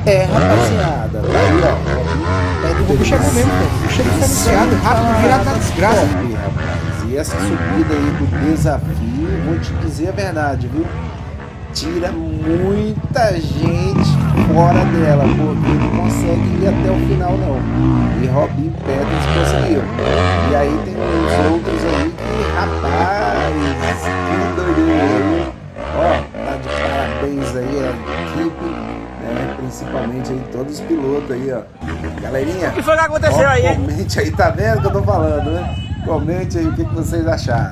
É, rapaziada, tá aí, ó. O bicho é bom mesmo, pô. O bicho é diferenciado, rápido, virado na desgraça. Top, rapaz. E essa subida aí do desafio, vou te dizer a verdade, viu? Tira muita gente fora dela, porque não consegue ir até o final, não. E Robin Peters conseguiu. E aí tem uns outros aí que, rapaz, que doideira aí. Ó, tá de parabéns aí a equipe, né? Principalmente aí todos os pilotos aí, ó. Galerinha, O que foi que aconteceu ó, aí, hein? comente aí, tá vendo o que eu tô falando, né? Comente aí o que vocês acharam.